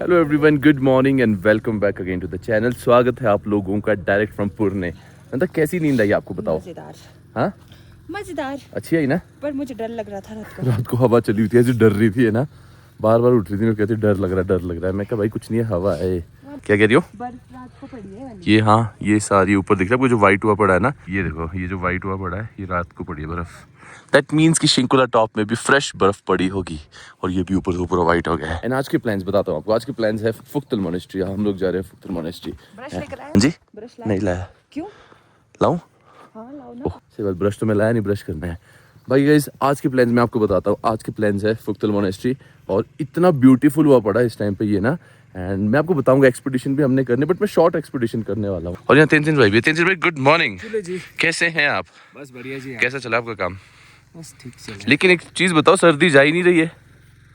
Hello everyone, good morning and welcome back again to the channel. स्वागत है आप लोगों का डायरेक्ट फ्रॉम पुणे। मतलब कैसी नींद आई आपको बताओ? मजेदार। हाँ, मजेदार। अच्छी आई ना? पर मुझे डर लग रहा था रात को। रात को हवा चली हुई थी, ऐसी डर रही थी है ना, बार बार उठ रही थी, मैं कहती डर लग रहा है डर लग रहा है। मैं कहा भाई कुछ नहीं है, हवा है। क्या कह रही हो? बर्फ रात को पड़ी है वाली। ये हाँ, ये सारी ऊपर दिख रहा है आपको जो व्हाइट हुआ पड़ा है ना, ये देखो, ये जो व्हाइट हुआ पड़ा है ये रात को पड़ी है बर्फ। दैट मीन्स कि शिंकुला टॉप में भी फ्रेश बर्फ पड़ी होगी और ये भी ऊपर से पूरा व्हाइट हो गया है। एंड आज के प्लान्स बताता हूँ आपको। आज के प्लान्स है फुक्तल मोनेस्ट्री। हम लोग जा रहे हैं फुक्तल मोनेस्ट्री। ब्रश लेकर आए? जी ब्रश नहीं लाया। क्यों? लाऊं? हाँ लाओ ना। सिर्फ ब्रश तो मैं लाया नहीं, ब्रश करना है भाई। गाइस आज के प्लान्स मैं आपको बताता हूँ। आज के प्लान्स है फुक्तल मोनेस्ट्री और इतना ब्यूटीफुल हुआ पड़ा है इस टाइम पे ये ना। एंड मैं आपको बताऊंगा एक्सपीडिशन भी हमने करने, बट मैं शॉर्ट एक्सपीडिशन करने वाला हूँ। और यहाँ तेंजिन भाई भी। तेंजिन भाई गुड मॉर्निंग जी। कैसे हैं आप? बस बढ़िया जी। कैसा चला आपका काम? बस ठीक चल रहा है। लेकिन एक चीज बताओ, सर्दी जा ही नहीं रही है।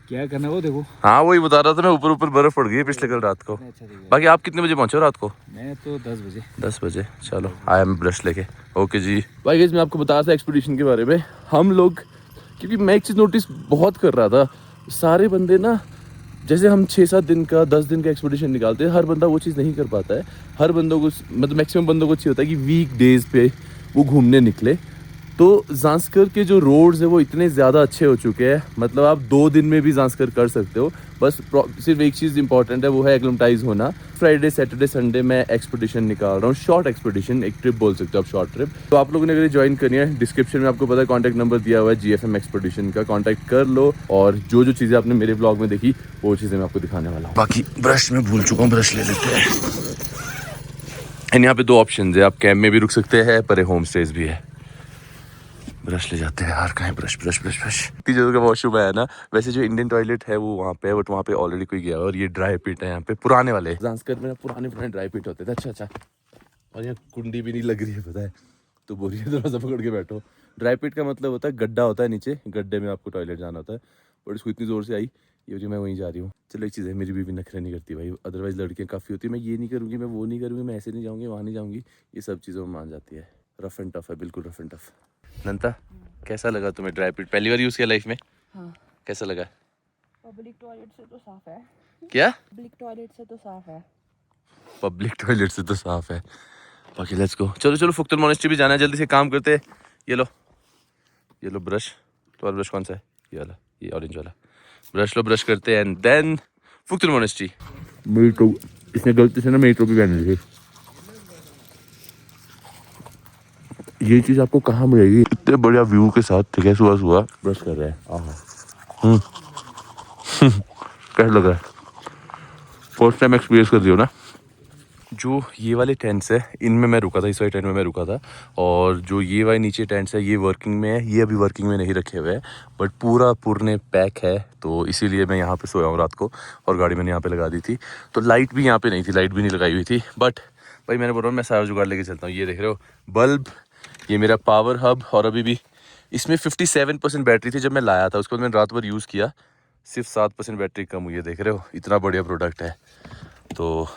क्या करना वो देखो। हाँ वही बता रहा था मैं, ऊपर ऊपर बर्फ पड़ गई है पिछले कल रात को। अच्छा ठीक है। बाकी आप कितने बजे पहुंचे हो रात को? मैं तो 10 बजे। 10 बजे। चलो आया मैं ब्रश लेके। ओके जी। भाई गाइस मैं आपको बता रहा था एक्सपीडिशन के बारे में। हम लोग, क्योंकि मैं एक चीज़ नोटिस बहुत कर रहा था, सारे बंदे ना, जैसे हम 6-7 दिन का 10 दिन का एक्सपीडिशन निकालते हैं, हर बंदा वो चीज़ नहीं कर पाता है। हर बंदों को, मतलब मैक्सिमम बंदों को चाहिए होता है कि वीक डेज पे वो घूमने निकले। तो ज़ांस्कर के जो रोड्स है वो इतने ज़्यादा अच्छे हो चुके हैं, मतलब आप 2 दिन में भी ज़ांस्कर कर सकते हो। बस सिर्फ एक चीज़ इंपॉर्टेंट है, वो है एक्लेमेटाइज होना। फ्राइडे सैटरडे संडे मैं एक्सपीडिशन निकाल रहा हूँ, शॉर्ट एक्सपीडिशन, एक ट्रिप बोल सकते हो आप, शॉर्ट ट्रिप। तो आप लोगों ने अगर ज्वाइन करनी है, डिस्क्रिप्शन में आपको पता है कॉन्टैक्ट नंबर दिया हुआ है GFM एक्सपीडिशन का, कॉन्टैक्ट कर लो। और जो जो चीज़ें आपने मेरे ब्लॉग में देखी वो चीज़ें मैं आपको दिखाने वाला हूँ। बाकी ब्रश में भूल चुका हूँ, ब्रश ले लेते हैं। एंड यहाँ पे 2 ऑप्शन है, आप कैंप में भी रुक सकते हैं, पर होम स्टेज भी है। ब्रश ले जाते हैं यार, कहाँ है ब्रश ब्रश ब्रश ब्रश। इतनी जगह का वॉशरूम है ना। वैसे जो इंडियन टॉयलेट है वो वहाँ पे है, बट वहाँ पे ऑलरेडी कोई गया है। और ये ड्राई पिट है यहाँ पे, पुराने वाले ज़ांस्कर में ना पुराने ड्राई पिट होते थे। अच्छा। और यहाँ कुंडी भी नहीं लग रही है, पता है, तो बोरिए दरवाजा पकड़ के बैठो। ड्राई पिट का मतलब होता है गड्ढा होता है नीचे, गड्ढे में आपको टॉयलेट जाना होता है। बट इसको इतनी ज़ोर से आई ये जो मैं वहीं जा रही हूँ। चलो एक चीज़ है, मेरी बीवी नखरे नहीं करती भाई, अदरवाइज़ लड़कियाँ काफ़ी होती है, मैं ये नहीं करूँगी, मैं वो नहीं करूँगी, मैं ऐसे नहीं जाऊँगी, वहाँ नहीं जाऊँगी, ये सब चीज़ों में मान जाती है। रफ एंड टफ है, बिल्कुल रफ एंड टफ। नंता कैसा लगा तुम्हें ड्राई पिट? पहली बार यूज़ किया लाइफ में? हाँ। कैसा लगा? पब्लिक टॉयलेट से तो साफ है। क्या? पब्लिक टॉयलेट से तो साफ है। पब्लिक टॉयलेट से तो साफ है। बाकी लेट्स गो। चलो फुक्तल मोनेस्ट्री भी जाना है, जल्दी से काम करते हैं। ये लो ब्रश। तुम्हारा ब्रश कौन सा है? ये वाला, ये ऑरेंज वाला ब्रश लो, ब्रश करते हैं एंड देन फुक्तल मोनेस्ट्री। मेरी तो इसने गलती से ना मेरी टोपी पहन ली थी। ये चीज़ आपको कहाँ मिलेगी इतने बढ़िया व्यू के साथ? ठीक है, सुबह ब्रश कर रहे हैं। कैसा लग रहा है? फर्स्ट टाइम एक्सपीरियंस कर रही हो ना? जो ये वाले टेंट्स है इनमें मैं रुका था, इस वाले टेंट में मैं रुका था। और जो ये वाले नीचे टेंट्स है ये वर्किंग में है, ये अभी वर्किंग में नहीं रखे हुए हैं, बट पूरा पुरने पैक है, तो इसीलिए मैं यहाँ पे सोया हूँ रात को। और गाड़ी मैंने यहाँ पे लगा दी थी, तो लाइट भी यहाँ पे नहीं थी, लाइट भी नहीं लगाई हुई थी। बट भाई मैंने बोल रहा हूँ मैं सारा जुगाड़ लेके चलता हूँ। ये देख रहे हो बल्ब, ये मेरा पावर हब। और अभी भी इसमें 57% बैटरी थी जब मैं लाया था, उसके बाद मैंने रात भर यूज़ किया, सिर्फ 7% बैटरी कम हुई है। देख रहे हो इतना बढ़िया प्रोडक्ट है। तो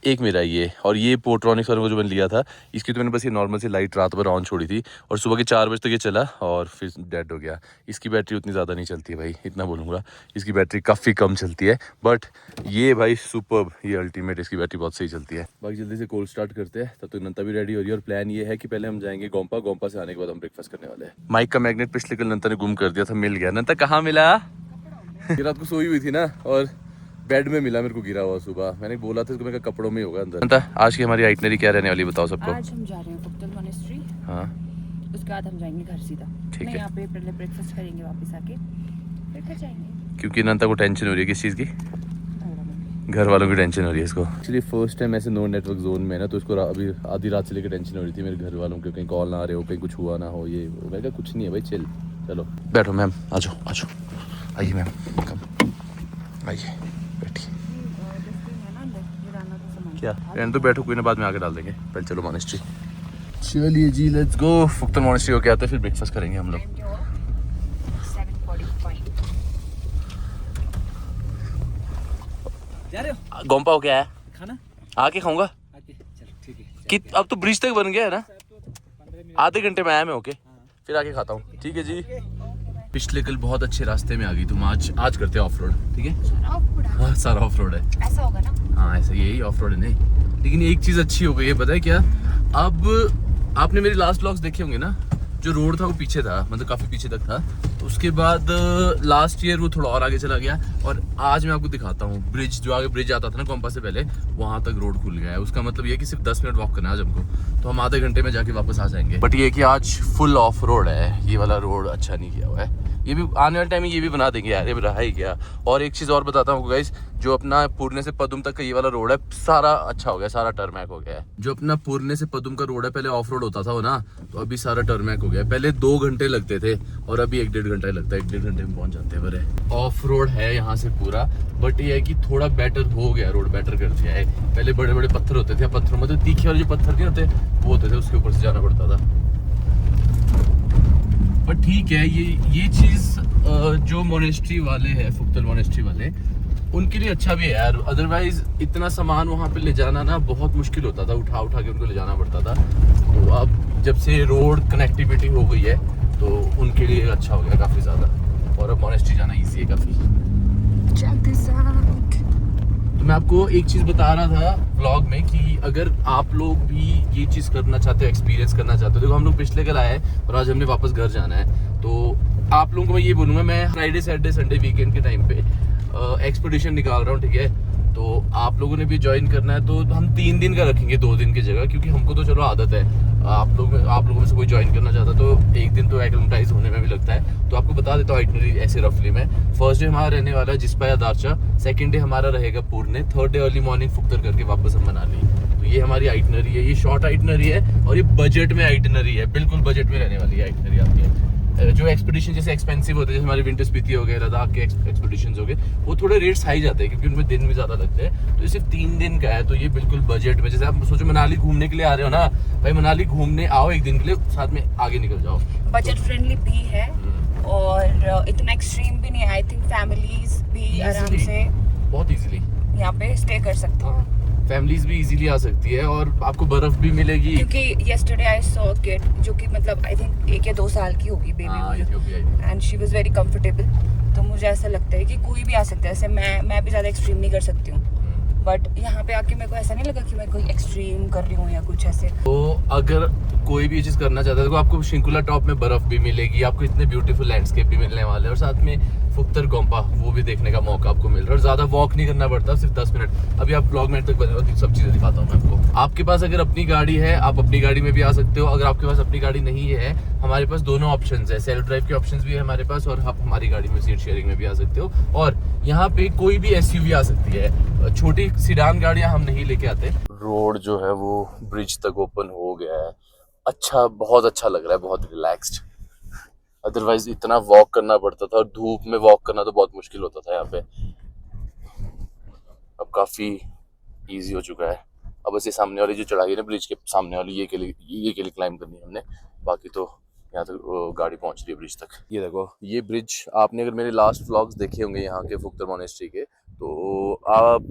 एक मेरा ये, और ये पोर्ट्रॉनिक्स वाले को जो मैंने लिया था, इसकी तो मैंने बस ये नॉर्मल सी लाइट रात भर ऑन छोड़ी थी और सुबह के 4 बजे तक ये चला और फिर डेड हो गया। इसकी बैटरी उतनी ज़्यादा नहीं चलती है भाई, इतना बोलूँगा, इसकी बैटरी काफ़ी कम चलती है। बट ये भाई सुपर्ब, ये अल्टीमेट, इसकी बैटरी बहुत सही चलती है। बाकी जल्दी से कोल्ड स्टार्ट करते हैं, तब तक नंता भी रेडी हो रही है। और प्लान ये है कि पहले हम जाएंगे गोम्पा से आने के बाद हम ब्रेकफास्ट करने वाले हैं। माइक का मैग्नेट पिछले कल नंता ने गुम कर दिया था, मिल गया। नंता कहाँ मिला? रात को सोई हुई थी ना, और बेड में मिला मेरे को गिरा हुआ सुबह। मैंने बोला था इसको, मैं कपड़ों में ही होगा अंदर। आज की हमारी आइटनरी क्या रहने वाली बताओ सबको? आज हम जा रहे हैं फुक्तल मोनेस्ट्री। हाँ उसके बाद हम जाएंगे घर सीधा। ठीक है। यहाँ पे पहले ब्रेकफास्ट करेंगे, वापस आके फिर घर जाएंगे। क्योंकि नंता को टेंशन हो रही है किस चीज़ की? घर वालों की टेंशन हो रही है इसको। एक्चुअली फर्स्ट टाइम ऐसे नो नेटवर्क जोन में है ना, तो इसको अभी आधी रात से लेकर टेंशन हो रही थी मेरे घर वालों के, कहीं कॉल ना आ रहे हो, कहीं कुछ हुआ ना हो। ये मैं कहा कुछ नहीं है भाई, चिल। चलो बैठो मैम, आ जाओ आइए मैम, कम आइए बैठिए। क्या रहने तो, बैठो, कोई ना, बाद में आके डाल देंगे। पहले चलो मोनेस्ट्री। चलिए जी लेट्स गो। फुक्तल मोनेस्ट्री होके आते हैं, फिर ब्रेकफास्ट करेंगे हम लोग। 7:45। गोम्पा हो क्या है? खाना आके खाऊंगा। चलो ठीक है। कि अब तो ब्रिज तक बन गया है ना, आधे घंटे में आया मैं होके, फिर आके खाता हूँ। ठीक है जी। पिछले कल बहुत अच्छे रास्ते में आ गई तुम, आज करते हैं ऑफ रोड, ठीक है? हाँ सारा ऑफ रोड है, ऐसा होगा ना? हाँ ऐसा यही ऑफ रोड है। नहीं लेकिन एक चीज़ अच्छी हो गई है, पता है क्या? अब आपने मेरी लास्ट व्लॉग्स देखे होंगे ना, जो रोड था वो पीछे था, मतलब काफ़ी पीछे तक था। उसके बाद लास्ट ईयर वो थोड़ा और आगे चला गया, और आज मैं आपको दिखाता हूँ ब्रिज, जो आगे ब्रिज आता था ना कॉम्पा से पहले, वहाँ तक रोड खुल गया है। उसका मतलब ये कि सिर्फ 10 मिनट वॉक करना है आज हमको, तो हम आधे घंटे में जाके वापस आ जाएंगे। बट ये कि आज फुल ऑफ रोड है, ये वाला रोड अच्छा नहीं किया हुआ है। ये भी आने वाले टाइम में ये भी बना देंगे यार, ये रहा ही गया। और एक चीज़ और बताता हूँ गाइस, जो अपना पुरने से पदुम तक का ये वाला रोड है, सारा अच्छा हो गया, सारा टर्मैक हो गया है। जो अपना पुरने से पदुम का रोड है, पहले ऑफ रोड होता था वो ना, तो अभी सारा टर्मैक हो गया है। पहले 2 घंटे लगते थे और अभी 1-1.5 घंटा ही लगता है, 1-1.5 घंटे में पहुंच जाते हैं। बड़े ऑफ रोड है यहाँ से पूरा, बट ये है कि थोड़ा बेटर हो गया, रोड बेटर कर दिया है। पहले बड़े बड़े पत्थर होते थे, पत्थरों में तो तीखे वाले जो पत्थर नहीं होते वो होते थे, उसके ऊपर से जाना पड़ता था। बट ठीक है, ये चीज़ जो मोनेस्ट्री वाले हैं, फुक्तल मोनेस्ट्री वाले, उनके लिए अच्छा भी है यार। अदरवाइज इतना सामान वहाँ पे ले जाना ना बहुत मुश्किल होता था, उठा उठा के उनको ले जाना पड़ता था। तो अब जब से रोड कनेक्टिविटी हो गई है तो उनके लिए अच्छा हो गया काफ़ी ज़्यादा, और अब मोनेस्ट्री जाना ईजी है काफ़ी। तो मैं आपको एक चीज़ बता रहा था व्लॉग में कि अगर आप लोग भी ये चीज़ करना चाहते हो, एक्सपीरियंस करना चाहते हो, देखो हम लोग पिछले कल आए हैं और आज हमने वापस घर जाना है, तो आप लोगों को मैं ये बोलूँगा, मैं फ्राइडे सैटरडे संडे वीकेंड के टाइम पे एक्सपीडिशन निकाल रहा हूँ, ठीक है? तो आप लोगों ने भी ज्वाइन करना है तो हम 3 दिन का रखेंगे 2 दिन की जगह, क्योंकि हमको तो चलो आदत है। आप लोगों में से कोई ज्वाइन करना चाहता है तो 1 दिन तो एक्लेमेटाइज होने में भी लगता है। तो आपको बता देता हूँ आइटनरी ऐसे रफली में। फर्स्ट डे हमारा रहने वाला है जिस्पा या दारचा, सेकंड डे हमारा रहेगा पुरने, थर्ड डे अर्ली मॉर्निंग फुक्तर करके वापस हम मनाली। तो ये हमारी आइटनरी है, ये शॉर्ट आइटनरी है और ये बजट में आइटनरी है, बिल्कुल बजट में रहने वाली आइटनरी आती है। जो एक्सपीडिशन जैसे एक्सपेंसिव होते हैं, जैसे हमारे विंटर स्पीति हो गए, लद्दाख के एक्सपीडिशंस हो गए, वो थोड़े रेट्स हाई जाते हैं क्योंकि उनमें दिन भी ज़्यादा लगते हैं। तो ये सिर्फ 3 दिन का है, तो ये बिल्कुल बजट में। जैसे आप सोचो मनाली घूमने के लिए आ रहे हो ना भाई, मनाली घूमने आओ 1 दिन के लिए, साथ में आगे निकल जाओ। बजट फ्रेंडली भी है और इतना एक्सट्रीम भी नहीं है। आई थिंक फैमिलीज भी आराम से बहुत इजीली यहाँ पे स्टे कर सकते हैं। फैमिलीज भी इजीली आ सकती है और आपको बर्फ भी मिलेगी। क्योंकि yesterday I saw a kid जो कि मतलब आई थिंक 1 या 2 साल की होगी baby, and she was very comfortable. तो मुझे ऐसा लगता है कि कोई भी आ सकता है। जैसे मैं भी ज़्यादा एक्सट्रीम नहीं कर सकती हूँ, बट यहाँ पे आके मेरे को ऐसा नहीं लगा कि मैं कोई एक्सट्रीम कर रही हूँ या कुछ ऐसे। तो अगर कोई भी ये चीज़ करना चाहता है तो आपको शिंकुला टॉप में बर्फ भी मिलेगी, आपको इतने ब्यूटीफुल लैंडस्केप भी मिलने वाले हैं, और साथ में फुक्तर गोम्पा वो भी देखने का मौका आपको मिल रहा है। और ज़्यादा वॉक नहीं करना पड़ता, सिर्फ 10 मिनट। अभी आप ब्लॉग में तक बने, सब चीज़ें दिखाता हूँ मैं आपको। आपके पास अगर अपनी गाड़ी है आप अपनी गाड़ी में भी आ सकते हो। अगर आपके पास अपनी गाड़ी नहीं है, हमारे पास दोनों ऑप्शंस है, सेल्फ ड्राइव के ऑप्शंस भी है हमारे पास, और आप हमारी गाड़ी में सीट शेयरिंग में भी आ सकते हो। और यहाँ पे कोई भी SUV आ सकती है, छोटी सिडान गाड़ियाँ हम नहीं लेके आते। रोड जो है वो ब्रिज तक ओपन हो गया है, अच्छा, बहुत अच्छा लग रहा है, बहुत रिलैक्स्ड। अदरवाइज इतना वॉक करना पड़ता था और धूप में वॉक करना तो बहुत मुश्किल होता था यहाँ पे। अब काफ़ी इजी हो चुका है। अब बस ये सामने वाली जो चढ़ाई है ना ब्रिज के सामने वाली, ये के लिए क्लाइंब करनी है हमने, बाकी तो यहाँ तक गाड़ी पहुँच रही है ब्रिज तक। ये देखो, ये ब्रिज आपने अगर मेरे लास्ट व्लॉग्स देखे होंगे यहाँ के फुक्तर मोनेस्ट्री के, तो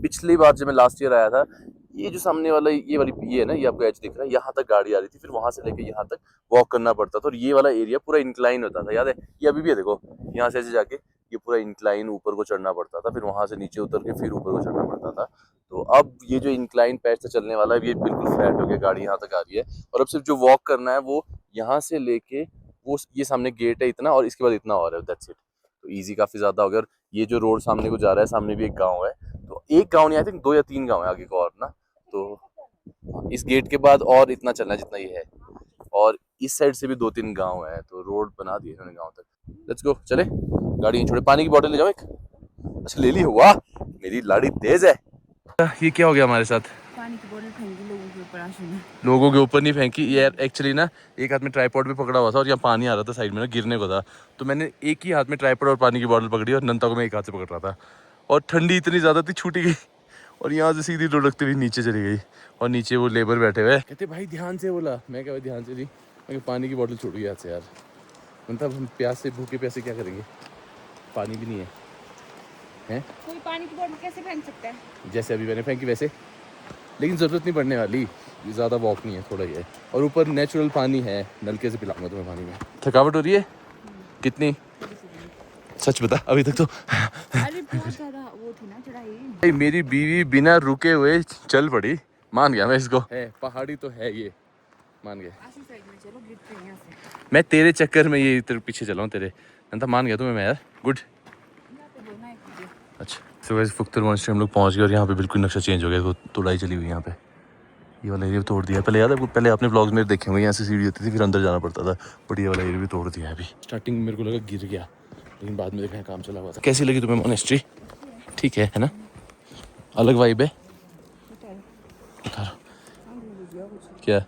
पिछली बार जब मैं लास्ट ईयर आया था, ये जो सामने वाला ये है ना, ये आपको एज दिख रहा है, यहाँ तक गाड़ी आ रही थी, फिर वहाँ से लेके यहाँ तक वॉक करना पड़ता था। और ये वाला एरिया पूरा इंक्लाइन होता था, याद है? ये अभी भी है, देखो यहाँ से ऐसे जाके ये पूरा इंक्लाइन ऊपर को चढ़ना पड़ता था, फिर वहाँ से नीचे उतर के फिर ऊपर को चढ़ना पड़ता था। तो अब ये जो इंक्लाइन पैच से चलने वाला है, ये बिल्कुल फ्लैट हो गया, गाड़ी यहाँ तक आ रही है। और अब सिर्फ जो वॉक करना है वो यहाँ से लेके वो, ये सामने गेट है इतना, और इसके बाद इतना और है, दैट्स इट। तो ईजी काफ़ी ज़्यादा हो गया। और ये जो रोड सामने को जा रहा है, सामने भी एक गाँव है, तो एक गाँव नहीं, आई थिंक 2 या 3 गाँव है आगे को और ना। तो इस गेट के बाद और इतना चलना जितना ये है, और इस साइड से भी 2-3 गांव है, तो रोड बना दिए इन्होंने गांव तक। लेट्स गो, चले, गाड़ी छोड़े। पानी की बोतल ले जाओ एक। अच्छा ले ली, हुआ, मेरी लाड़ी तेज है। ये क्या हो गया हमारे साथ? पानी की बोतल फेंकी लोगों के ऊपर। आशुना लोगों के ऊपर नहीं फेंकी यार, एक्चुअली ना एक हाथ में ट्राइपॉड भी पकड़ा हुआ था और यहाँ पानी आ रहा था साइड में ना, गिरने को था, तो मैंने एक ही हाथ में ट्राइपॉड और पानी की बोतल पकड़ी और नंता को मैं एक हाथ से पकड़ रहा था। और ठंडी इतनी ज़्यादा थी, छूटी गई और यहाँ से सीधी लुढ़कती हुई नीचे चली गई। और नीचे वो लेबर बैठे हुए कहते भाई ध्यान से, बोला मैं क्या ध्यान से दी, मैं पानी की बोतल छोड़ गया हाथ से यार। मतलब हम प्यास से, भूखे प्यासे क्या करेंगे, पानी भी नहीं है, हैं? कोई पानी की बोतल कैसे फेंक सकता है? जैसे अभी मैंने फेंकी वैसे, लेकिन ज़रूरत नहीं पड़ने वाली, ज़्यादा वॉक नहीं है, थोड़ा ही है। और ऊपर नेचुरल पानी है, नलके से पिलाऊंगा तुम्हें पानी में। थकावट हो रही है कितनी? सच बता अभी तक तो अरे बहुत ज्यादा वो थी ना चढ़ाई। भाई मेरी बीवी बिना रुके हुए चल पड़ी, मान गया मैं इसको। है पहाड़ी तो है ये, मान गया। ऐसी साइड में चलो, गिरते हैं यहाँ से। मैं तेरे चक्कर में ये तेरे पीछे चला हूँ तेरे, नंता मान गया तुम्हें मैं यार। गुड। यहाँ पे बोलना एक वीडियो। अच्छा सो गाइस फुख्तर मोनेस्ट्री हम लोग पहुँच गए और यहाँ पे बिल्कुल नक्शा चेंज हो गया, तो तोड़ाई चली हुई यहाँ पे। ये वाला एरिया तोड़ दिया, पहले याद है आपको, पहले आपने व्लॉग्स में देखे होंगे यहाँ से सीढ़ी होती थी फिर अंदर जाना पड़ता था, बट ये वाला एरिया भी तोड़ दिया है अभी। स्टार्टिंग में मेरे को लगा गिर गया, लेकिन बाद में देखा काम चला हुआ था। कैसी लगी तुम्हें मोनेस्ट्री? ठीक है ना? अलग वाइब है। उतारो क्या?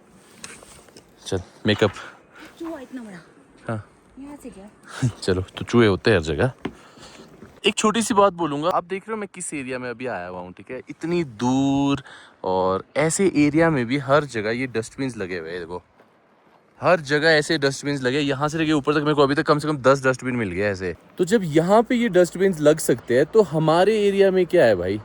चल मेकअप। चूहा इतना बड़ा। हाँ यहाँ से क्या? चलो तो चूहे होते हैं हर जगह। एक छोटी सी बात बोलूँगा, आप देख रहे हो मैं किस एरिया में अभी आया हुआ हूँ, ठीक है? इतनी दूर और ऐसे एरिया में भी हर जगह ये डस्टबिन्स लगे हुए हैं। देखो हर जगह ऐसे डस्टबिन्स लगे, यहाँ से लेके ऊपर तक मेरे को अभी तक कम से कम 10 डस्टबिन मिल गए ऐसे। तो जब यहाँ पे ये डस्टबिन्स लग सकते हैं तो हमारे एरिया में क्या है भाई?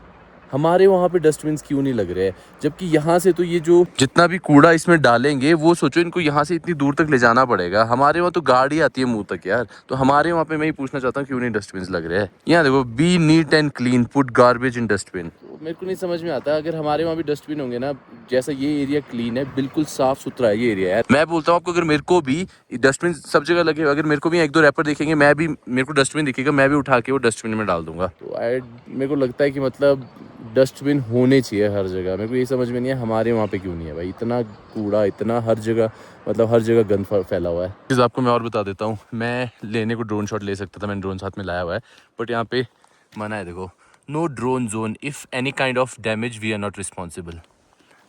हमारे वहाँ पे डस्टबिन्स क्यों नहीं लग रहे हैं? जबकि यहाँ से तो ये जो जितना भी कूड़ा इसमें डालेंगे वो सोचो इनको यहाँ से इतनी दूर तक ले जाना पड़ेगा। हमारे वहाँ तो गाड़ी आती है मुंह तक यार। तो हमारे वहाँ पे मैं ही पूछना चाहता हूँ क्यों नहीं डस्टबिन्स लग रहे हैं? यहाँ देखो, be neat and clean, put garbage in dustbin. मेरे को नहीं समझ में आता, अगर हमारे वहाँ भी डस्टबिन होंगे ना, जैसा ये एरिया क्लीन है, बिल्कुल साफ सुथरा है ये एरिया यार। मैं बोलता हूँ आपको, अगर मेरे को भी डस्टबिन सब जगह लगे, अगर मेरे को भी 1-2 रैपर दिखेंगे, मैं भी, मेरे को डस्टबिन दिखेगा, मैं भी उठा के वो डस्टबिन में डाल दूंगा। तो मेरे को लगता है कि मतलब डस्टबिन होने चाहिए हर जगह। मेरे को ये समझ में नहीं है हमारे वहाँ पे क्यों नहीं है भाई। इतना कूड़ा, इतना हर जगह, मतलब हर जगह गंद फैला हुआ है। चीज़ आपको मैं और बता देता हूँ, मैं लेने को ड्रोन शॉट ले सकता था, मैंने ड्रोन साथ में लाया हुआ है, बट यहाँ पे मना है। देखो, no drone zone, if any kind of damage we are not responsible.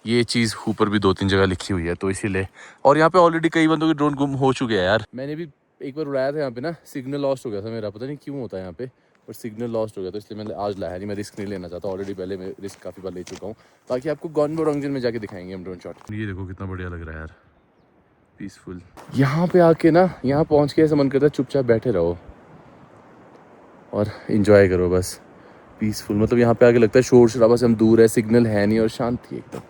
ये चीज़ ऊपर भी 2-3 जगह लिखी हुई है, तो इसीलिए। और यहाँ पे ऑलरेडी कई बंदों के ड्रोन गुम हो चुके हैं यार। मैंने भी एक बार उड़ाया था यहाँ पे ना, सिग्नल लॉस्ट हो गया था मेरा, पता नहीं क्यों होता है यहाँ पे, और सिग्नल लॉस्ट हो गया, तो इसलिए मैंने आज लाया नहीं। मैं रिस्क नहीं लेना चाहता, ऑलरेडी पहले मैं रिस्क काफ़ी बार ले चुका हूँ। बाकी आपको गॉनबोरॉन्गजन में जाके दिखाएंगे हम ड्रोन शॉट। ये देखो कितना बढ़िया लग रहा है यार, पीसफुल। यहाँ पे आके ना, यहाँ पहुँच के ऐसा मन करता है चुपचाप बैठे रहो और इन्जॉय करो बस, पीसफुल। मतलब यहाँ पे आके लगता है शोर शराबा से हम दूर है, सिग्नल है नहीं और शांति एकदम।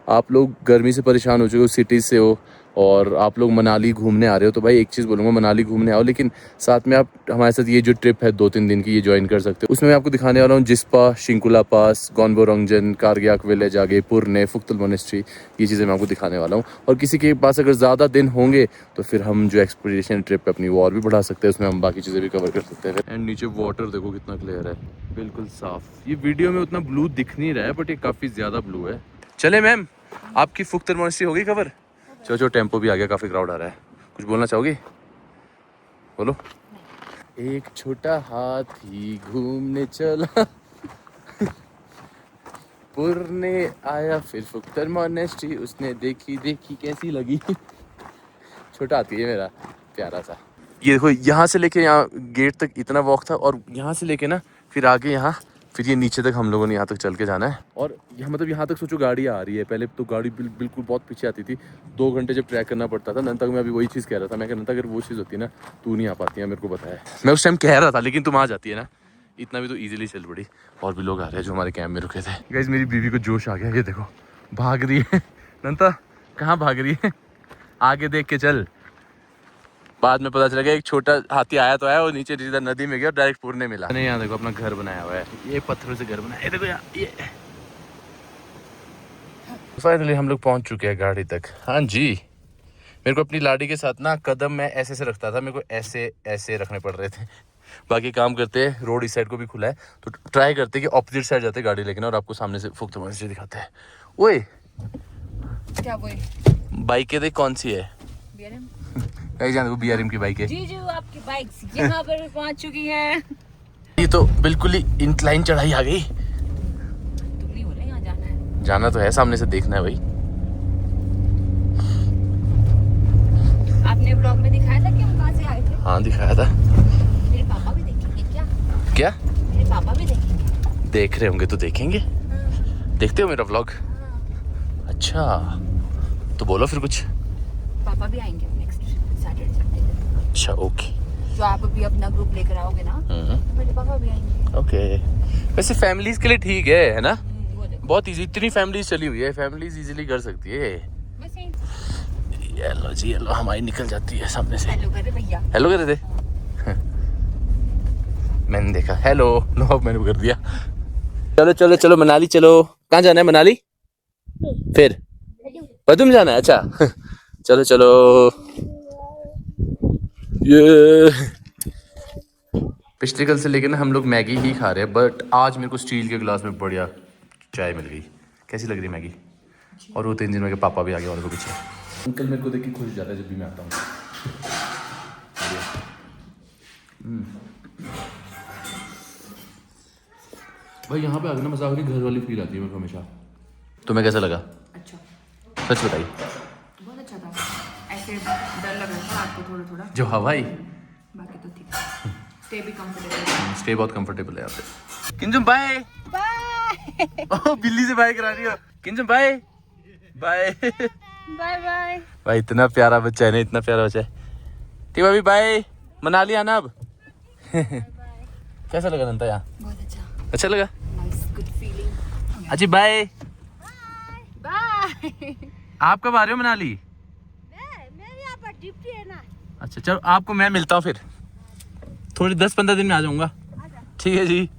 आप लोग गर्मी से परेशान हो चुके हो, सिटीज़ से हो, और आप लोग मनाली घूमने आ रहे हो, तो भाई एक चीज़ बोलूँगा, मनाली घूमने आओ, लेकिन साथ में आप हमारे साथ ये जो ट्रिप है 2-3 दिन की, ये ज्वाइन कर सकते हो। उसमें मैं आपको दिखाने वाला हूँ जिस्पा, शिंकुला पास, गॉनबोरॉन्गजन, कारगियाक विलेज, आगे पुरने, फुख्तुल मोनेस्ट्री, ये चीज़ें मैं आपको दिखाने वाला हूँ। और किसी के पास अगर ज़्यादा दिन होंगे तो फिर हम जो एक्सपीडिशन ट्रिप है अपनी वो और भी बढ़ा सकते हैं, उसमें हम बाकी चीज़ें भी कवर कर सकते हैं। एंड नीचे वाटर देखो कितना क्लियर है, बिल्कुल साफ। ये वीडियो में उतना ब्लू दिख नहीं रहा है, बट ये काफ़ी ज़्यादा ब्लू है। चले मैम, आपकी फुख्तर मोनेस्ट्री होगी कवर? चलो टेम्पो भी आ गया, काफ़ी क्राउड आ रहा है। कुछ बोलना चाहोगी? बोलो। एक छोटा हाथी घूमने चला पुरने आया, फिर फुख्तर मोनेस्ट्री उसने देखी कैसी लगी। छोटा हाथी है मेरा प्यारा सा। ये देखो, यहाँ से लेके यहाँ गेट तक इतना वॉक था, और यहाँ से लेके ना फिर आगे यहाँ, फिर ये नीचे तक हम लोगों ने यहाँ तक चल के जाना है। और यहाँ मतलब यहाँ तक सोचो गाड़ी आ रही है, पहले तो गाड़ी बिल्कुल बहुत पीछे आती थी, 2 घंटे जब ट्रैक करना पड़ता था। नंतर मैं अभी वही चीज़ कह रहा था, मैं कहता अगर वो चीज़ होती ना, तू नहीं आ पाती है, मेरे को पता है। मैं उस टाइम कह रहा था, लेकिन तुम आ जाती है ना, इतना भी तो ईजिली चल पड़ी। और भी लोग आ रहे हैं जो हमारे कैंप में रुके थे। गाइस मेरी बीवी को जोश आ गया, ये देखो भाग रही है। नंता कहाँ भाग रही है? आगे देख के चल। बाद में पता चला गया एक छोटा हाथी आया तो आया, और नीचे सीधा नदी में गया, डायरेक्ट पुरने मिला। नहीं, यहाँ देखो अपना घर बनाया हुआ है, ये पत्थरों से घर बनाया है, देखो यहाँ ये। फाइनली हम लोग पहुंच चुके हैं गाड़ी तक। हाँ जी, मेरे को अपनी लाड़ी के साथ ना कदम मैं ऐसे से रखता था, मेरे को ऐसे ऐसे रखने पड़ रहे थे। बाकी काम करते हैं, रोड इस साइड को भी खुला है, तो ट्राई करते हैं कि ऑपोजिट साइड जाते गाड़ी लेके ना, और आपको सामने से फुख्तर मोनेस्ट्री दिखाते हैं। ओए क्या वो बाइकें देख कौन सी है? कहीं जान, वो BRM की बाइक है। जीजू आपकी बाइक यहाँ पर पहुँच चुकी है। ये तो बिल्कुल ही इंक्लाइन चढ़ाई आ गई। तुम नहीं बोले यहाँ जाना है? जाना तो है, सामने से देखना है भाई। आपने व्लॉग में दिखाया था कि हम कहाँ से आए थे? हाँ दिखाया था। मेरे पापा भी देखेंगे क्या? क्या? मेरे पापा भी देखेंगे। देख रहे होंगे तो देखेंगे। देखते हो मेरा व्लॉग? अच्छा तो बोलो फिर कुछ। पापा भी आएंगे नेक्स्ट सैटरडे। अच्छा ओके। जो आप अभी अपना ग्रुप लेकर आओगे ना, मेरे पापा भी आएंगे। ओके। वैसे फैमिलीज के लिए ठीक है ना? वो देखो बहुत इजी, इतनी फैमिलीज चली हुई है, फैमिलीज इजीली कर सकती है। वैसे ये लो जी, ये लो, हमारी निकल जाती है सामने से। हेलो करे भैया। हेलो कर रहे थे। मैंने देखा हेलो नो मैंने कर दिया। चलो चलो चलो मनाली चलो। कहाँ जाना है मनाली? फिर पदुम जाना है अच्छा। चलो चलो ये पिछले कल से लेकर ना हम लोग मैगी ही खा रहे हैं, बट आज मेरे को स्टील के गिलास में बढ़िया चाय मिल गई। कैसी लग रही है मैगी? और वो 3 दिन में के पापा भी आ गए और को पीछे। अंकल मेरे को देख के खुश हो जाता है जब भी मैं आता हूँ। भाई यहाँ पे आगे ना मजा घर वाली फील आती है मेरे को हमेशा। तुम्हें कैसा लगा? अच्छा, सच बताइए। बहुत अच्छा था। ऐसे डर लग रहा था आपको थोड़ा थोड़ा, जो हवाई बाकी तो ठीक। स्टे भी कंफर्टेबल। स्टे बहुत कंफर्टेबल है यहाँ पे। किंजम बाय बाय। ओह बिल्ली से बाय करा रही हो। किंजम बाय बाय बाय बाय। भाई इतना प्यारा बच्चा है ना, इतना प्यारा बच्चा है। ठीक है भाई बाय। मनाली आना अब। कैसा लगा नंता यहाँ? बहुत अच्छा। अच्छा लगा? Nice, good feeling. अच्छी बाय बाय। आप कब आ रहे हो मनाली? मैं यहाँ पर ड्यूटी है ना। अच्छा चलो आपको मैं मिलता हूँ फिर थोड़ी 10-15 दिन में आ जाऊंगा। ठीक है जी।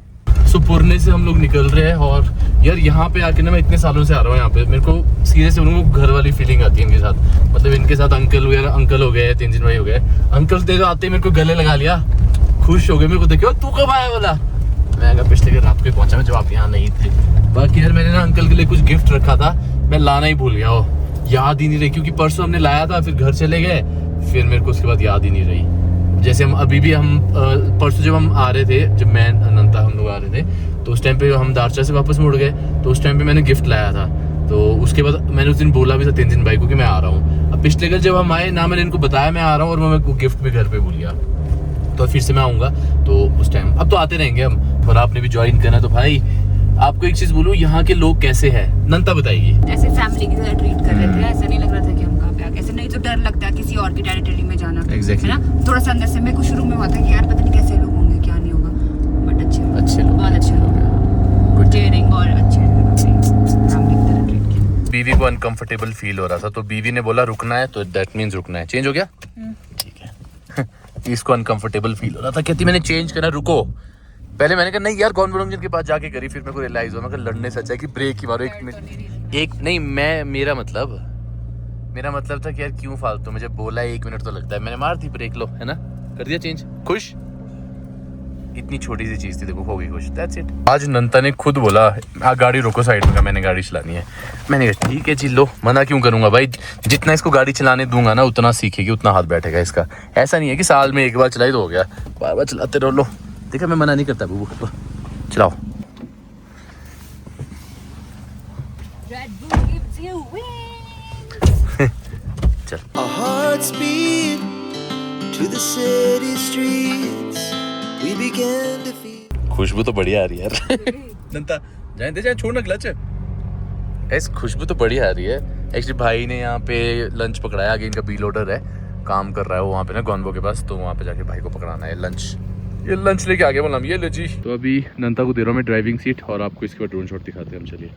सो पुरने से हम लोग निकल रहे हैं और यार यहाँ पे आके ना मैं इतने सालों से आ रहा हूँ यहाँ पे, मेरे को सीरियस घर वाली फीलिंग आती है इनके साथ। मतलब इनके साथ अंकल वगैरह, अंकल हो गए, 3 भाई हो गए। अंकल देखो आते ही मेरे को गले लगा लिया, खुश हो गए मेरे को देखो तू कब आया बोला। मैं अगर पिछले रात को पहुंचा मैं जब आप यहाँ नहीं थे। बाकी यार मैंने ना अंकल के लिए कुछ गिफ्ट रखा था, मैं लाना ही भूल गया हो, याद ही नहीं रही क्योंकि परसों हमने लाया था फिर घर चले गए, फिर मेरे को उसके बाद याद ही नहीं रही। जैसे हम अभी भी हम परसों जब हम आ रहे थे, जब मैं अनंता हम लोग आ रहे थे तो उस टाइम पे हम दारचा से वापस मुड़ गए, तो उस टाइम पे मैंने गिफ्ट लाया था। तो उसके बाद मैंने उस दिन बोला भी था 3 भाई को कि मैं आ रहा हूँ। अब पिछले कल जब हम आए ना मैंने इनको बताया मैं आ रहा हूँ और मैं गिफ्ट भी घर पे भूल गया। तो फिर से मैं आऊँगा तो उस टाइम, अब तो आते रहेंगे हम। और आपने भी ज्वाइन करना तो भाई आपको एक चीज़ बोलूँ, यहाँ के लोग कैसे हैं नंता बताइए? ऐसे फैमिली की तरह ट्रीट कर रहे थे, ऐसा नहीं लग रहा था कि हम कहाँ पे आ गए। ऐसे नहीं तो डर लगता है किसी और की टेरिटरी में जाना। Exactly. है ना, थोड़ा सा अंदर से मेरे को शुरू में हुआ था कि यार पता नहीं कैसे लोग होंगे, क्या नहीं होगा, बट अच्छे लोग, बहुत अच्छे लोग हैं, गुड केयरिंग और अच्छे फैमिली की तरह ट्रीट किया। बीवी को अनकंफर्टेबल फील हो रहा था तो बीवी ने बोला रुकना है, तो दैट मीन्स रुकना है। चेंज हो गया? ठीक है। इसको अनकंफर्टेबल फील हो रहा था, कहती मैंने चेंज करना, रुको। पहले मैंने कहा नहीं यार कौन बोलूँ जिनके पास जाके करी, फिर मेरे को रियलाइज हुआ मैं लड़ने से अच्छा है कि ब्रेक ही मारो एक नहीं मैं मेरा मतलब था कि यार क्यों फालतू, मुझे बोला 1 मिनट तो लगता है, मैंने मार दी ब्रेक, लो है ना, कर दिया चेंज, खुश। इतनी छोटी सी चीज थी, देखो हो गई खुश, दैट्स इट। आज नंता ने खुद बोला गाड़ी रोको साइड में, मैंने गाड़ी चलानी है। मैंने कहा ठीक है जी लो, मना क्यों करूंगा भाई, जितना इसको गाड़ी चलाने दूंगा ना उतना सीखेगी, उतना हाथ बैठेगा इसका। ऐसा नहीं है कि साल में 1 बार चलाई तो हो गया, बार बार चलाते रहो। लो देखा मैं मना नहीं करता बूबू, चलाओ। Red Bull gives you wings. चल Our hearts beat to the city streets. We began to feel. खुशबू तो बढ़िया आ रही है यार। नंता जाए दे, जाए छोड़ना क्लच। ऐस खुशबू तो बढ़िया आ रही है। एक्चुअली भाई ने यहाँ पे लंच पकड़ाया, आगे इनका बी लोडर है, काम कर रहा है वो वहाँ पे ना गॉन्बो के पास, तो वहाँ पे जाके भाई को पकड़ाना है लंच। ये लंच लेके आगे बोला ये ले जी। तो अभी नंता को दे रहा हूँ मैं ड्राइविंग सीट और आपको इसके बाद ड्रोन शॉट दिखाते हैं हम, चलिए।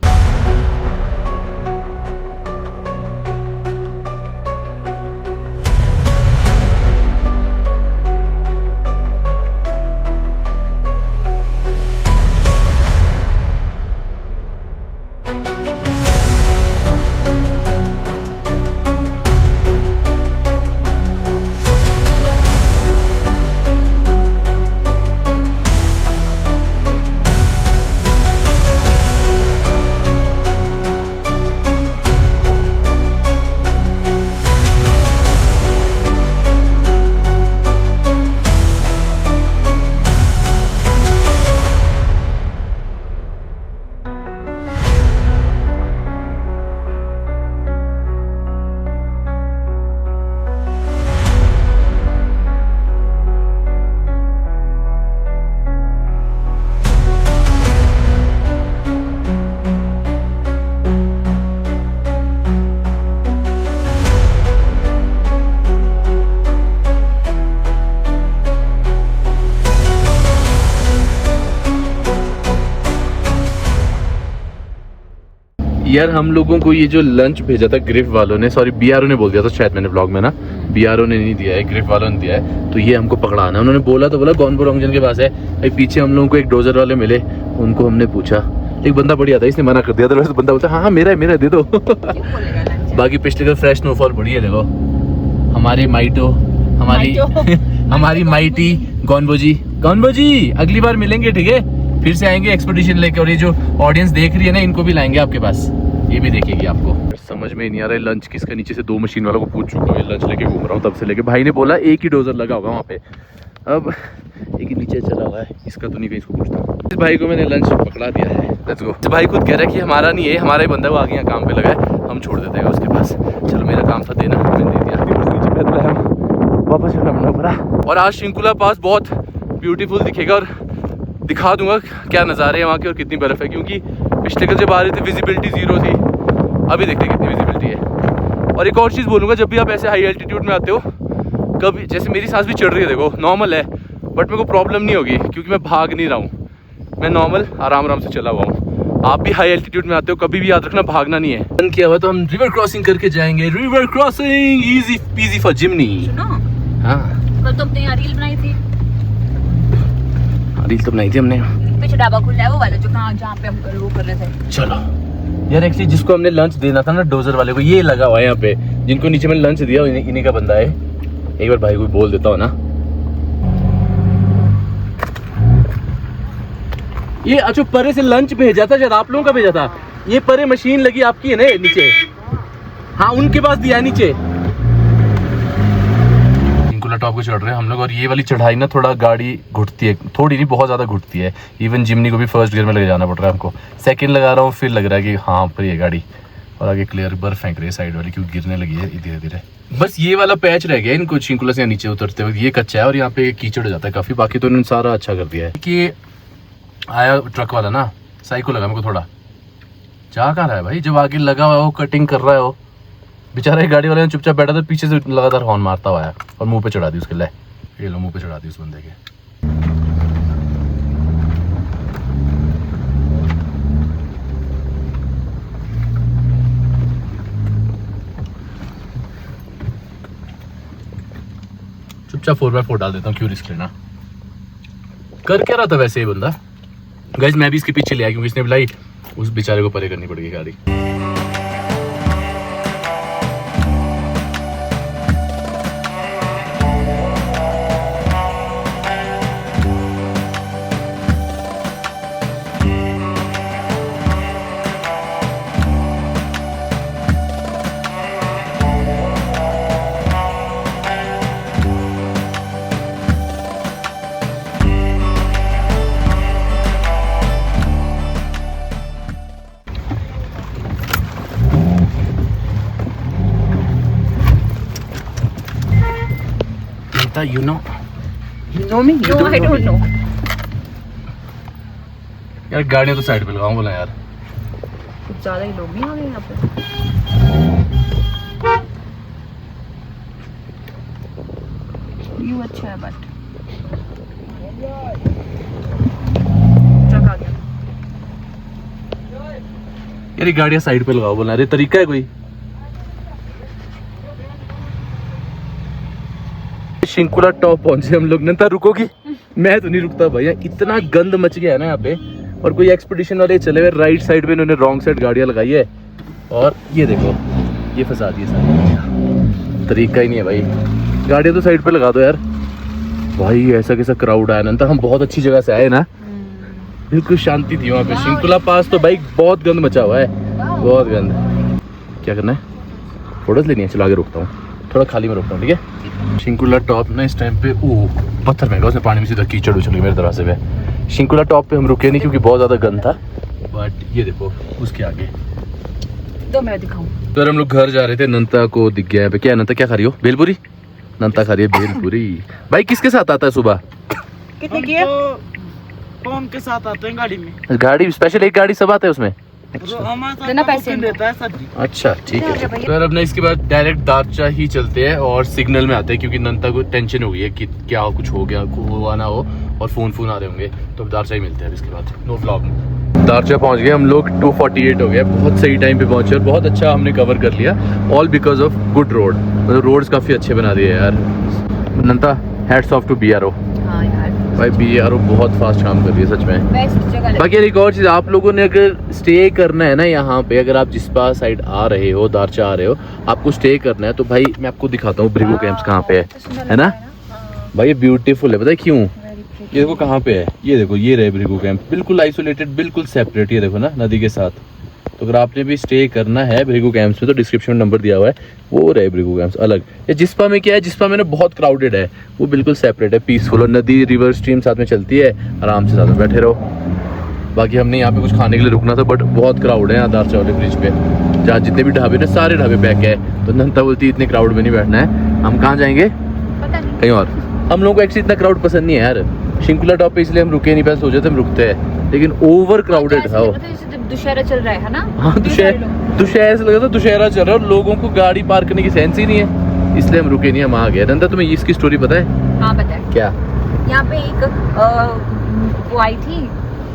यार हम लोगों को ये जो लंच भेजा था ग्रिफ वालों ने, सॉरी BRO ने बोल दिया था शायद मैंने ब्लॉग में ना, BRO ने नहीं दिया है, ग्रिफ वालों ने दिया है। तो ये हमको पकड़ाना है, उन्होंने बोला तो बोला गॉनपुर रंगजन के पास है भाई। पीछे हम लोगों को एक डोजर वाले मिले, उनको हमने पूछा, एक बंदा बढ़िया था, इसने मना कर दिया था। वैसे बंदा बोलता हाँ मेरा है मेरा दे दो। बाकी पिछले का फ्रेश स्नोफॉल बढ़िया देखो, हमारी माइटो हमारी माइटी गॉनबो जी अगली बार मिलेंगे ठीक है, फिर से आएंगे एक्सपेडिशन लेके। और ये जो ऑडियंस देख रही है ना, इनको भी लाएंगे आपके पास, ये भी देखेगी आपको। समझ में नहीं आ रहा है लंच किसका, नीचे से 2 मशीन वालों को पूछ चुका हूँ, लंच लेके घूम रहा हूँ तब से लेके। भाई ने बोला एक ही डोजर लगा होगा वहाँ पे, अब एक ही नीचे चला हुआ है, इसका तो नहीं कहीं, इसको पूछता हूँ। इस भाई को मैंने लंच पकड़ा दिया है, लेट्स गो। इस भाई खुद कह रहा है कि हमारा नहीं है, हमारा ही बंदा वो आगे यहाँ काम पे लगा है, हम छोड़ देते हैं उसके पास। चलो मेरा काम था देना, मैंने दे दिया। वापस चलना पड़ा। और आज शिंकुला पास बहुत ब्यूटीफुल दिखेगा और दिखा दूंगा क्या नज़ारे हैं वहाँ के और कितनी बर्फ़ है, क्योंकि पिछले कल जब आ रहे थे विजिबिलिटी 0 थी, अभी देखते हैं कितनी विजिबिलिटी है। और एक और चीज़ बोलूँगा, जब भी आप ऐसे हाई एल्टीट्यूड में आते हो, कभी जैसे मेरी सांस भी चढ़ रही है देखो, नॉर्मल है, बट मेरे को प्रॉब्लम नहीं होगी क्योंकि मैं भाग नहीं रहा हूँ, मैं नॉर्मल आराम से चला हुआ हूँ। आप भी हाई एल्टीट्यूड में आते हो, कभी भी याद रखना भागना नहीं है। बंद किया हुआ तो हम रिवर क्रॉसिंग करके जाएंगे, river crossing easy peasy for Jimny. हाँ कल तो अपने रील बनाई थी, रील तो बनाई थी हमने, पीछे ढाबा खुला है वो वाला जो कहाँ जहाँ पे हम वो कर रहे थे। चलो यार, एक्चुअली जिसको हमने लंच देना था ना डोजर वाले को, ये लगा हुआ है यहाँ पे, जिनको नीचे मैंने लंच दिया इन्हीं का बंदा है। एक बार भाई को बोल देता हूँ ना, ये अच्छा परे से लंच भेजा था, शायद आप लोगों का भेजा था। ये परे मशीन लगी आपकी है ना नीचे, हाँ उनके पास दिया है नीचे। शिंकुला टॉप को चढ़ रहे हैं हम लोग, और ये वाली चढ़ाई ना थोड़ा गाड़ी घुटती है, थोड़ी नहीं बहुत ज्यादा घुटती है। इवन जिमनी को भी फर्स्ट गियर में लेके जाना पड़ रहा है हमको, सेकंड लगा रहा हूँ, फिर लग रहा है कि हाँ पर ये गाड़ी। और आगे क्लियर बर्फ फेंक रही है साइड वाली, क्योंकि गिरने लगी है धीरे धीरे। बस ये वाला पैच रह गया इनको शिंकुला से नीचे उतरते हुए, ये कच्चा है और यहाँ पे कीचड़ हो जाता है काफी, बाकी तो इन्होंने सारा अच्छा कर दिया है। कि आया ट्रक वाला ना, साइको लगा मेरे को थोड़ा, जा कहाँ रहा है भाई, जब आगे लगा हुआ हो कटिंग कर रहा हो, बेचारा एक गाड़ी वाले ने चुपचाप बैठा था, पीछे से लगातार हॉर्न मारता हुआ है और मुंह पे चढ़ा दी उसके, ले ये लो मुंह पे चढ़ा दी उस बंदे के। चुपचाप 4x4 डाल देता हूँ, क्यों रिस्क लेना। कर क्या रहा था वैसे ये बंदा, गाइस मैं भी इसके पीछे ले आया क्योंकि इसने बुलाई, उस बेचारे को परे करनी पड़ेगी गाड़ी। You know me? No, I don't know. यार गाड़ियाँ तो साइड पे लगाऊं बोला यार, कुछ ज्यादा ही लोग नहीं आ गए यहाँ पे। व्यू अच्छा है बट ट्रक आ गया। यार ये गाड़ियाँ साइड पे लगाओ बोला, अरे तरीका है कोई। शिंकुला टॉप पहुंचे हम लोग, नंता रुकोगी? मैं तो नहीं रुकता भैया, इतना गंद मच गया है ना यहाँ पे। और कोई एक्सपीडिशन वाले चले हुए, राइट साइड पे इन्होंने रॉन्ग साइड गाड़ियाँ लगाई है, और ये देखो ये फंसा दी सारी, तरीका ही नहीं है भाई। गाड़ियाँ तो साइड पे लगा दो यार भाई, ऐसा कैसा क्राउड आया नंता, हम बहुत अच्छी जगह से आए ना, बिल्कुल शांति थी वहाँ पे। शिंकुला पास तो भाई बहुत गंद मचा हुआ है, बहुत गंद। क्या करना है, फोटोज लेनी है, चलो आगे रुकता हूँ, थोड़ा खाली में रुकता हूँ ठीक है। शिंकुला टॉप ना इस टाइम पे पत्थर महंगा, उसने पानी में सीधा कीचड़ उछल गई मेरे दरवाजे पे। शिंकुला टॉप पे हम रुके नहीं क्योंकि बहुत ज्यादा गंद था, बट ये देखो उसके आगे तो मैं दिखाऊं। तो हम लोग घर जा रहे थे, नंता को दिख गया पे। क्या नंता क्या खा रही हो? भेलपुरी? नंता खा रही है भेलपुरी। भाई किसके साथ आता है सुबह? कितने की है? कौन के साथ आते हैं गाड़ी में? गाड़ी स्पेशल एक गाड़ी सब आता है उसमें। देना पैसे देता है सब्जी। अच्छा ठीक है। तो अब ना इसके बाद डायरेक्ट दारचा ही चलते हैं और सिग्नल में आते हैं, क्योंकि नंता को टेंशन हो गई है कि क्या कुछ हो गया, हुआ ना हो, और फोन आ रहे होंगे, तो अब दारचा ही मिलते हैं इसके बाद। No vlog. दारचा पहुंच गए हम लोग, 2:48 हो गया, बहुत सही टाइम पे पहुंचे और बहुत अच्छा हमने कवर कर लिया, all because of good road. मतलब रोड्स काफ़ी अच्छे बना दिए यार। नंता हैट्स ऑफ टू BRO। हाँ यार, भाई BRO बहुत फास्ट काम कर रही है सच में। बेस्ट जगह। बाकी यार एक और चीज़, आप लोगों ने अगर स्टे करना है ना यहाँ पे, अगर आप जिस्पा साइड आ रहे हो, दारचा आ रहे हो, आपको स्टे करना है तो भाई मैं आपको दिखाता हूँ ब्रिगो कैंप्स कहाँ पे है ना भाई। ये ब्यूटीफुल है, पता है क्यों? ये देखो कहाँ पे है, ये देखो, ये रहे ब्रिगो कैंप, बिल्कुल आइसोलेटेड, बिल्कुल सेपरेट। ये देखो ना नदी के साथ। तो अगर आपने भी स्टे करना है ब्रिगो कैंप्स में तो डिस्क्रिप्शन में नंबर दिया हुआ है, वो रहे ब्रिगो कैंप्स अलग। ये जिस्पा में क्या है, जिस्पा में ना बहुत क्राउडेड है, वो बिल्कुल सेपरेट है, पीसफुल, और नदी रिवर स्ट्रीम साथ में चलती है, आराम से साथ में बैठे रहो। बाकी हमने यहाँ पे कुछ खाने के लिए रुकना था, बट बहुत क्राउड है यहाँ दारचा वाले ब्रिज पे, जहाँ जितने भी ढाबे ना सारे ढाबे पैक है। तो नंता बोलती है इतने क्राउड में नहीं बैठना है, हम कहाँ जाएंगे, कहीं और। हम लोगों को एक्चुअली इतना क्राउड पसंद नहीं है यार। शिंकुला टॉप पे इसलिए हम रुके नहीं, पहले सोचे थे हम रुकते हैं, लेकिन ओवर क्राउडेड था। दुशहरा चल रहा है ना? हाँ, दुशहरा से लगा था दुशहरा चल रहा है और लोगों को गाड़ी पार्क करने की सेंस ही नहीं है, इसलिए हम रुके नहीं, हम आ गए। नंदा तुम्हें इसकी स्टोरी पता है? हाँ पता है। क्या? यहाँ पे एक वो आई थी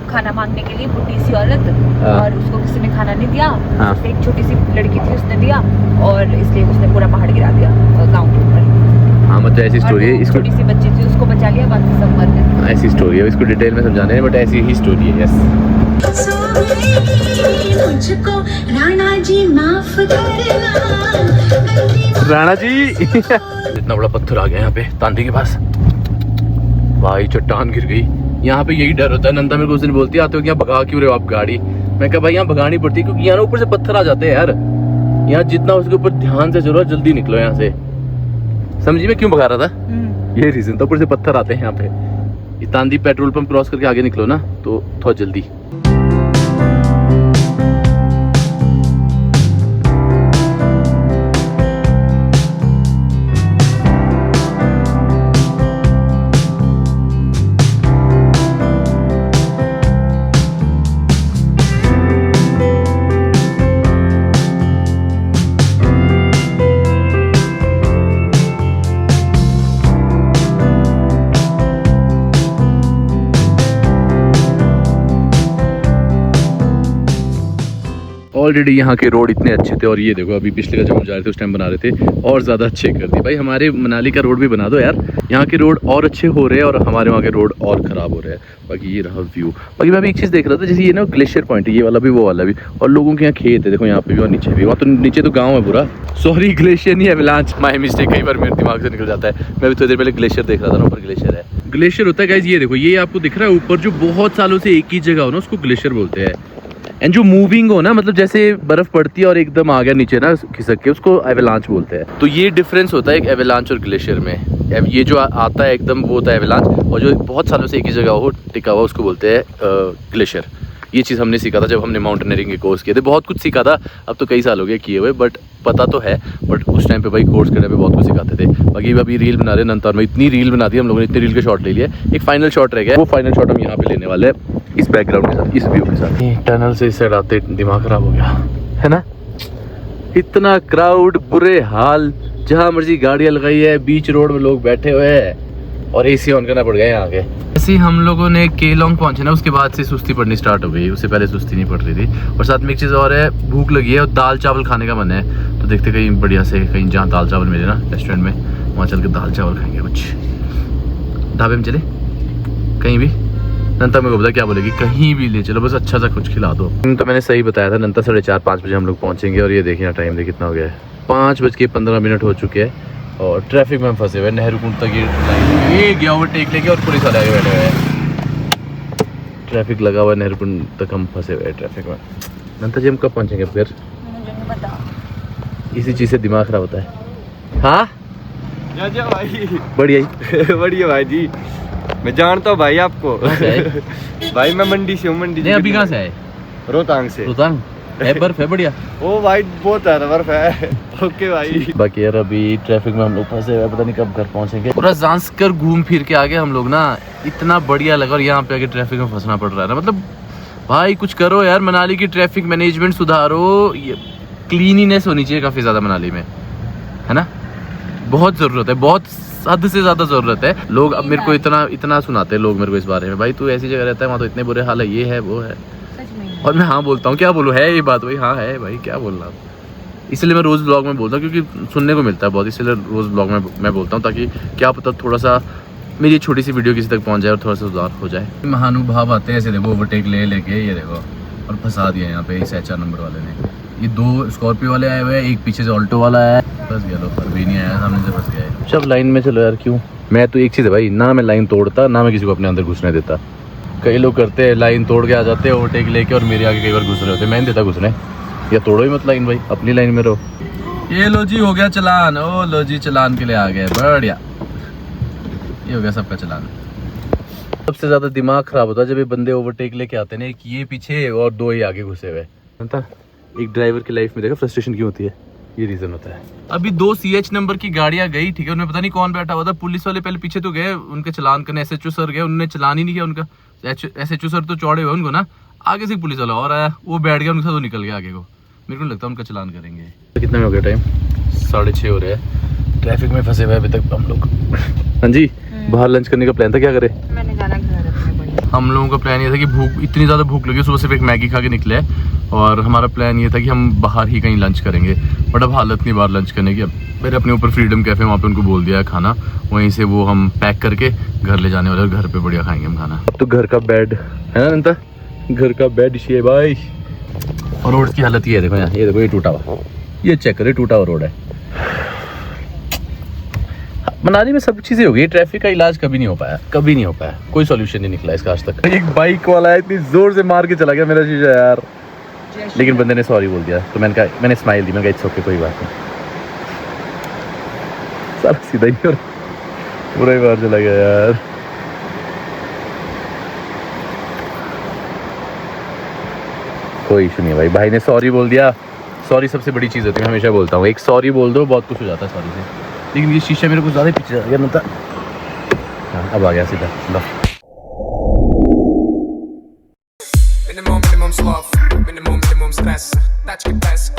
खाना मांगने के लिए, बुढ़ी सी औरत, और उसको किसी ने खाना नहीं दिया। हाँ। एक छोटी सी लड़की थी, उसने दिया, और इसलिए उसने पूरा पहाड़ गिरा दिया गाँव के ऊपर। हाँ मतलब ऐसी स्टोरी है। इसको छोटी सी बच्ची थी, उसको बचा लिया, बाकी सब मर गए। ऐसी स्टोरी है, इसको डिटेल में समझाने हैं, बट ऐसी ही स्टोरी है। यस मुझको राणा जी माफ करना। राणा जी इतना बड़ा पत्थर आ गया यहाँ पे तांदी के पास, भाई चट्टान गिर गई। यहाँ पे यही डर होता है। नंदा मेरे को उस दिन बोलती है आते हो यहाँ भगा क्यों रहे हो आप गाड़ी? मैं कहा भाई यहाँ भगानी पड़ती है क्योंकि यहाँ ऊपर से पत्थर आ जाते हैं यार, यहाँ जितना उसके ऊपर ध्यान से चलो, जल्दी निकलो यहाँ से। समझी मैं क्यों भगा रहा था? ये रीजन था, ऊपर से पत्थर आते हैं यहाँ पे। ये तांदी पेट्रोल पंप क्रॉस करके आगे निकलो ना तो थोड़ा जल्दी। ऑलरेडी यहाँ के रोड इतने अच्छे थे, और ये देखो अभी पिछले का जब हम जा रहे थे उस टाइम बना रहे थे और ज़्यादा अच्छे कर दिए। भाई हमारे मनाली का रोड भी बना दो यार, यहाँ के रोड और अच्छे हो रहे हैं और हमारे वहाँ के रोड और ख़राब हो रहे हैं। बाकी ये रहा व्यू। बाकी मैं अभी एक चीज़ देख रहा था, जैसे ये ना ग्लेशियर पॉइंट है, ये वाला भी वो वाला भी, और लोगों के यहाँ खेत है, देखो यहाँ पे भी और नीचे भी। वहाँ तो नीचे तो गाँव है पूरा। सॉरी ग्लेशियर नहीं है, एवलांच, माय मिस्टेक, कई बार मेरे दिमाग से निकल जाता है। मैं भी थोड़ी देर पहले ग्लेशियर देख रहा था ना, ऊपर ग्लेशियर है। ग्लेशियर होता है गाइस, ये देखो ये आपको दिख रहा है ऊपर, जो बहुत सालों से एक ही जगह हो ना उसको ग्लेशियर बोलते हैं। एंड जो मूविंग हो ना, मतलब जैसे बर्फ पड़ती है और एकदम आ गया नीचे ना खिसक के, उसको एवलांच बोलते हैं। तो ये डिफरेंस होता है एक एवलांच और ग्लेशियर में। ये जो आता है एकदम वो होता है एवलांच, और जो बहुत सालों से एक ही जगह हो टिका हुआ उसको बोलते हैं ग्लेशियर। ये चीज़ हमने सीखा था जब हमने माउंटेनियरिंग के कोर्स किए थे, बहुत कुछ सीखा था। अब तो कई साल हो गए किए हुए, बट पता तो है। बट उस टाइम पे भाई कोर्स करने पे बहुत कुछ सिखाते थे। बाकी अभी रील बना रहे हैं नंतर में, इतनी रील बना दी हम लोगों ने, इतनी रील के शॉट ले लिए। एक फाइनल शॉट रह गया, वो फाइनल शॉट हम यहाँ पे लेने वाले हैं इस बैकग्राउंड के साथ, इस व्यू के साथ। टनल से इस साइड आते दिमाग खराब हो गया है ना, इतना क्राउड, बुरे हाल, जहाँ मर्जी गाड़ियाँ लगाई है, बीच रोड में लोग बैठे हुए हैं और AC ऑन करना पड़ गया यहाँ आगे। ऐसे हम लोगों ने केलोंग पहुंचे ना, उसके बाद से सुस्ती पड़नी स्टार्ट हो गई। उससे पहले सुस्ती नहीं पड़ रही थी। और साथ में एक चीज़ और है, भूख लगी है और दाल चावल खाने का मन है। तो देखते कहीं बढ़िया से, कहीं जहाँ दाल चावल मिले ना रेस्टोरेंट में, वहाँ चल के दाल चावल खाएंगे। कुछ ढाबे में चले कहीं भी, नंता मेरे को पता क्या बोलेगी, कहीं भी ले चलो, बस अच्छा सा कुछ खिला दो। तो मैंने सही बताया था, नंता 4:30-5 बजे हम लोग पहुँचेंगे। और ये देखिए टाइम देख कितना हो गया है, 5:15 हो चुके हैं और ट्रैफिक में हम फंसे हुए। नेहरू कुंड तक ये गया ओवरटेक लेके और पुलिस वाले आगे बैठे हुए हैं। ट्रैफिक लगा हुआ है, नेहरू कुंड तक हम फंसे हुए हैं ट्रैफिक में। नंता जी हम कब पहुँचेंगे फिर? मुझे नहीं पता, इसी चीज़ से दिमाग खराब होता है। हाँ भाई बढ़िया ही बढ़िया भाई जी, मैं जानता हूँ भाई आपको। भाई मैं मंडी से हूँ, मंडी नहीं अभी कहाँ से आए? रोहतांग से। रोहतांग है, बर्फ है बढ़िया। ओ भाई बहुत है बर्फ है। ओके भाई। बाकी यार अभी ट्रैफिक में हम लोग फंसे हुए, पता नहीं कब घर पहुंचेंगे। पूरा ज़ांस्कर घूम फिर के आगे हम लोग ना, इतना बढ़िया लगा। और यहाँ पे आगे ट्रैफिक में फंसना पड़ रहा है ना, मतलब भाई कुछ करो यार, मनाली की ट्रैफिक मैनेजमेंट सुधारो। ये क्लीनिनेस होनी चाहिए काफ़ी ज़्यादा मनाली में, है ना, बहुत ज़रूरत है, बहुत हद से ज़्यादा ज़रूरत है। लोग अब मेरे को इतना सुनाते हैं लोग मेरे को इस बारे में, भाई तू ऐसी जगह रहता है वहाँ तो इतने बुरे हाल है, ये है वो है। सच में और मैं हाँ बोलता हूँ, क्या बोलूँ, है ये बात भाई, हाँ है भाई, क्या बोलना। इसलिए मैं रोज़ ब्लॉग में बोलता हूँ, क्योंकि सुनने को मिलता है बहुत, इसलिए रोज़ ब्लॉग में मैं बोलता हूँ, ताकि क्या पता थोड़ा सा मेरी छोटी सी वीडियो किसी तक पहुँच जाए और थोड़ा सा सुधार हो जाए। महानुभाव आते हैं ऐसे, देखो ओवरटेक ले लेके, ये देखो, और फंसा दिया यहाँ पे इस HR नंबर वाले ने। ये 2 स्कॉर्पियो वाले आए हुए हैं, एक पीछे से ऑल्टो वाला है, फंस गया। लो अभी नहीं आया, सामने से फंस गया है। सब लाइन में चलो यार, क्यों? मैं तो एक चीज़ है भाई, ना मैं लाइन तोड़ता, ना मैं किसी को अपने अंदर घुसने देता। कई लोग करते हैं, लाइन तोड़ के आ जाते हैं ओवरटेक लेके, और मेरे आगे कई बार घुस रहे होते हैं। मैं नहीं देता घुसने, या तोड़ो ही मत लाइन भाई, अपनी लाइन में रहो। ये लो जी, हो गया चलान। ओ लो जी, चलान के लिए आ गए, बढ़िया। ये हो गया सबका चलान। सबसे ज़्यादा दिमाग ख़राब होता है जब ये बंदे ओवरटेक लेके आते हैं ना, एक ये पीछे और 2 ही आगे घुसे हुए। एक ड्राइवर की लाइफ में देखा फ्रस्ट्रेशन क्यों होती है, ये रीज़न होता है। अभी 2 CH नंबर की गाड़ियाँ गई, ठीक है, उनमें पता नहीं कौन बैठा हुआ था। पुलिस वाले पहले पीछे तो गए उनके चलान करने, SHO सर गए, उन्होंने चलान ही नहीं किया उनका। SHO सर तो चौड़े हुए उनको ना, आगे से पुलिस वाला और आया, वो बैठ गया उनके साथ, वो निकल गया आगे को। मेरे को लगता है उनका चलान करेंगे। कितना में हो गया टाइम? 6:30 हो रहे हैं, ट्रैफिक में फंसे हुए अभी तक हम लोग। हाँ जी, बाहर लंच करने का प्लान था, क्या करें? मैंने जाना घर अपने बढ़िया। हम लोगों का प्लान ये था कि भूख, इतनी ज़्यादा भूख लगी, सुबह सिर्फ एक मैगी खा के निकले, और हमारा प्लान ये था कि हम बाहर ही कहीं लंच करेंगे, बट अब हालत नहीं बाहर लंच करने की। अब मेरे अपने ऊपर फ्रीडम कैफ़े, वहाँ पे उनको बोल दिया है खाना, वहीं से वो हम पैक करके घर ले जाने वाले, और घर पे बढ़िया खाएंगे हम खाना। अब तो घर का बेड है ना नंता, घर का बेड इसी है भाई। और रोड की हालत ये है, देखो यहाँ, ये देखो, ये टूटा हुआ, ये चेक करो, टूटा हुआ रोड है। मनाली में सब चीज़ें हो गई, ट्रैफिक का इलाज कभी नहीं हो पाया, कभी नहीं हो पाया, कोई सॉल्यूशन नहीं निकला इसका आज तक। एक बाइक वाला है, इतनी जोर से मार के चला गया मेरा शीशा यार, लेकिन बंदे ने सॉरी बोल दिया, तो मैंने स्माइल दी, मैं कहा इट्स ओके, कोई बात नहीं। सारा सीधा ही और पूरा ही बाहर चला गया यार। कोई इशू नहीं है भाई, भाई ने सॉरी बोल दिया। सॉरी सबसे बड़ी चीज़ होती है, मैं हमेशा बोलता हूँ, एक सॉरी बोल दो, बहुत कुछ हो जाता है सॉरी से। लेकिन ये शीशा मेरे को ज़्यादा पीछे आ गया ना, हाँ अब आ गया सीधा। Minimum sloth, minimum stress. Tachki test,